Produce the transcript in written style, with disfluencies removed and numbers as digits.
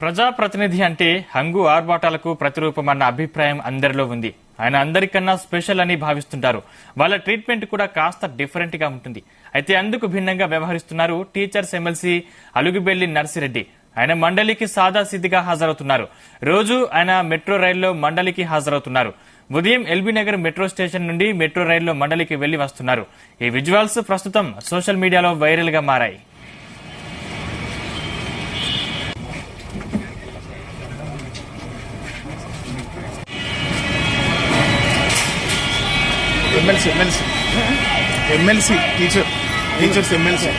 ప్రజాప్రతినిధి అంటే హంగు ఆర్భాటాలకు ప్రతిరూపమన్న అభిప్రాయం అందరిలో ఉంది. ఆయన అందరికన్నా స్పెషల్ అని భావిస్తుంటారు. వాళ్ళ ట్రీట్మెంట్ కూడా కాస్త డిఫరెంట్ గా ఉంటుంది. అయితే అందుకు భిన్నంగా వ్యవహరిస్తున్నారు టీచర్స్ ఎమ్మెల్సీ అలుగుబెల్లి నర్సిరెడ్డి. ఆయన మండలికి సాదాసీదిగా హాజరవుతున్నారు. రోజు ఆయన మెట్రో రైల్లో మండలికి హాజరవుతున్నారు. ఉదయం ఎల్బీ నగర్ మెట్రో స్టేషన్ నుండి మెట్రో రైల్లో మండలికి వెళ్లి వస్తున్నారు. ఈ విజువల్స్ ప్రస్తుతం సోషల్ మీడియాలో వైరల్ గా మారాయి. MLC teachers MLC